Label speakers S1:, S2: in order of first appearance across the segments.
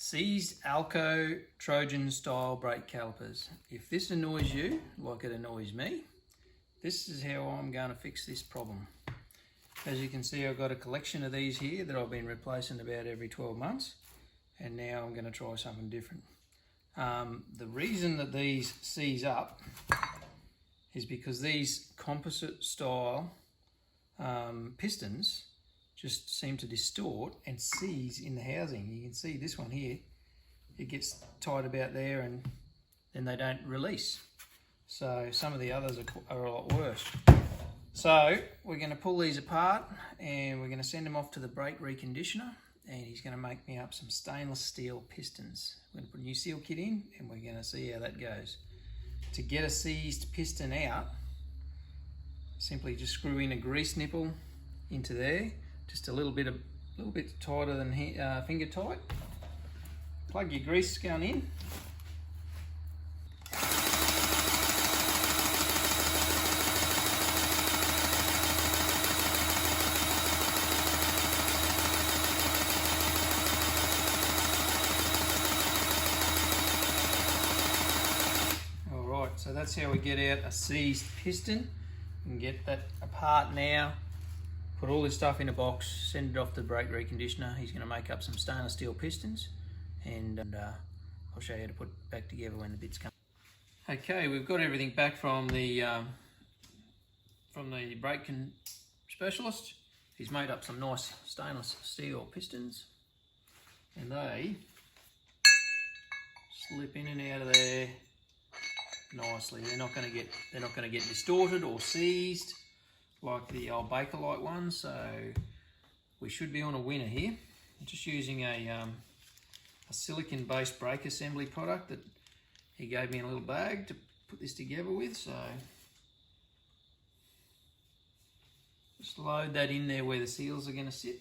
S1: Seized Alco Trojan style brake calipers. If this annoys you like it annoys me, this is how I'm going to fix this problem. As you can see, I've got a collection of these here that I've been replacing about every 12 months, and now I'm going to try something different. The reason that these seize up is because these composite style pistons just seem to distort and seize in the housing. You can see this one here, it gets tight about there and then they don't release. So some of the others are a lot worse. So we're going to pull these apart and we're going to send them off to the brake reconditioner, and he's going to make me up some stainless steel pistons. We're going to put a new seal kit in and we're going to see how that goes. To get a seized piston out, simply just screw in a grease nipple into there, just a little bit tighter than finger tight. Plug your grease gun in. Alright, so that's how we get out a seized piston. You can get that apart now. Put all this stuff in a box, send it off to the brake reconditioner. He's going to make up some stainless steel pistons, and I'll show you how to put it back together when the bits come. Okay, we've got everything back from the brake specialist. He's made up some nice stainless steel pistons, and they slip in and out of there nicely. They're not going to get distorted or seized like the old Bakelite ones, so we should be on a winner here. I'm just using a silicon-based brake assembly product that he gave me in a little bag to put this together with, so just load that in there where the seals are going to sit.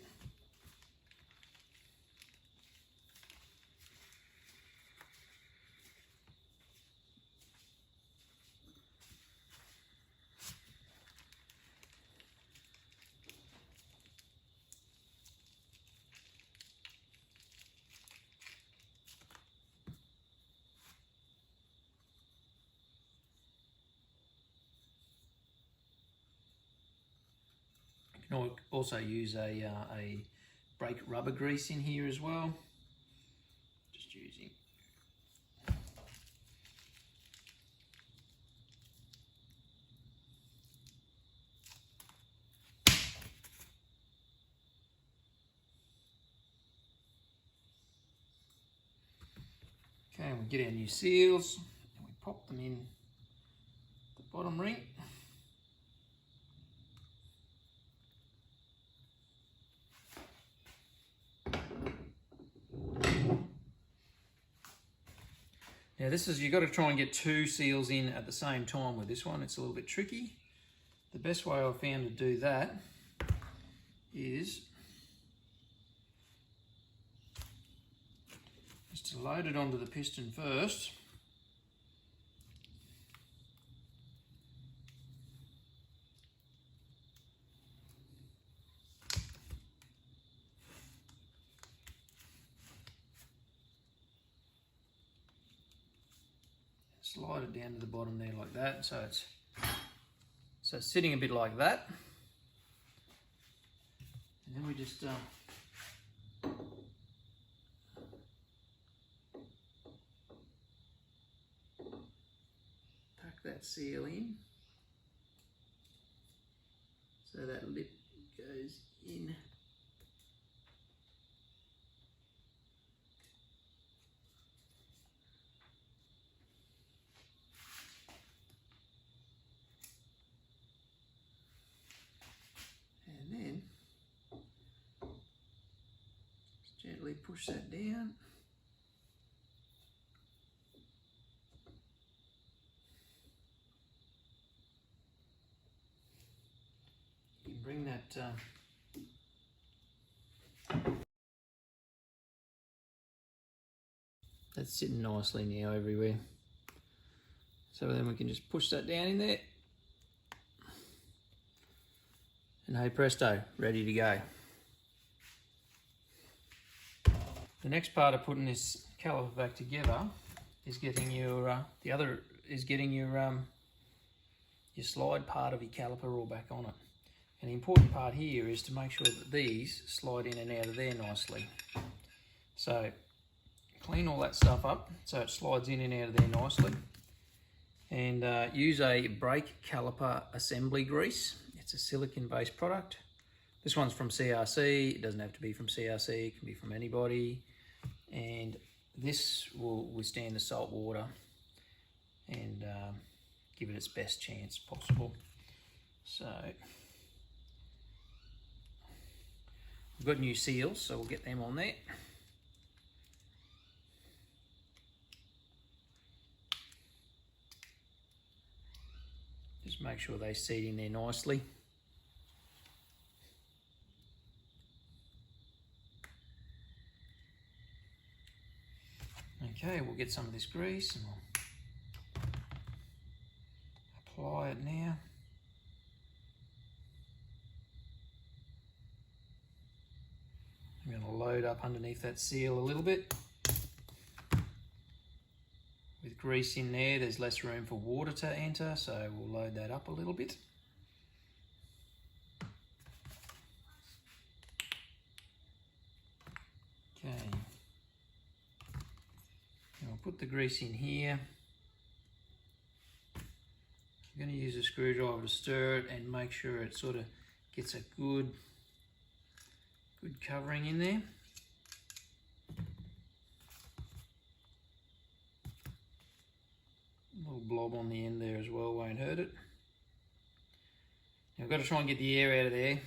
S1: You can also use a brake rubber grease in here as well. Just using. Okay, we get our new seals and we pop them in the bottom ring. Now you've got to try and get two seals in at the same time with this one. It's a little bit tricky. The best way I've found to do that is just to load it onto the piston first. Slide it down to the bottom there like that, so it's sitting a bit like that, and then we just tuck that seal in so that lip goes in. Gently push that down. You can bring that that's sitting nicely now everywhere. So then we can just push that down in there. And hey presto, ready to go. The next part of putting this caliper back together is getting your your slide part of your caliper all back on it. And the important part here is to make sure that these slide in and out of there nicely. So clean all that stuff up so it slides in and out of there nicely. And use a brake caliper assembly grease. It's a silicon-based product. This one's from CRC. It doesn't have to be from CRC, it can be from anybody. And this will withstand the salt water and give it its best chance possible. So we've got new seals, so we'll get them on there. Just make sure they seat in there nicely. Okay, we'll get some of this grease and we'll apply it now. I'm going to load up underneath that seal a little bit. With grease in there, there's less room for water to enter, so we'll load that up a little bit. Okay. And we'll put the grease in here. I'm going to use a screwdriver to stir it and make sure it sort of gets a good covering in there. A little blob on the end there as well won't hurt it. Now I've got to try and get the air out of there.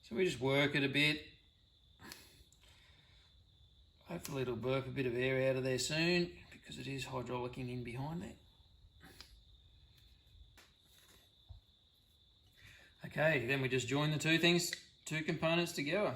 S1: So we just work it a bit. Hopefully it'll burp a bit of air out of there soon because it is hydraulicing in behind there. Okay, then we just join the two components together.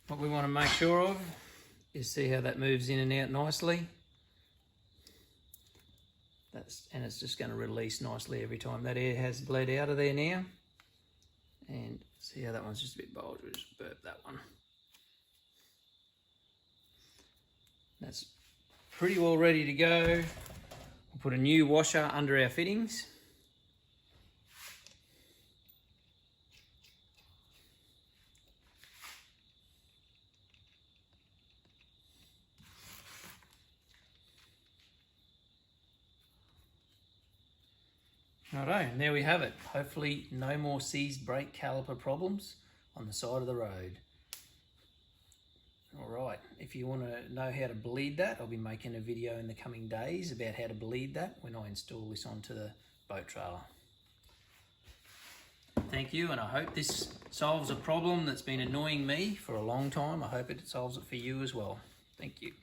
S1: What we want to make sure of is see how that moves in and out nicely. And it's just going to release nicely every time. That air has bled out of there now. And see how that one's just a bit bold. We'll just burp that one. That's pretty well ready to go. We'll put a new washer under our fittings. Righto, and there we have it. Hopefully no more seized brake caliper problems on the side of the road. Alright, if you want to know how to bleed that, I'll be making a video in the coming days about how to bleed that when I install this onto the boat trailer. Thank you, and I hope this solves a problem that's been annoying me for a long time. I hope it solves it for you as well. Thank you.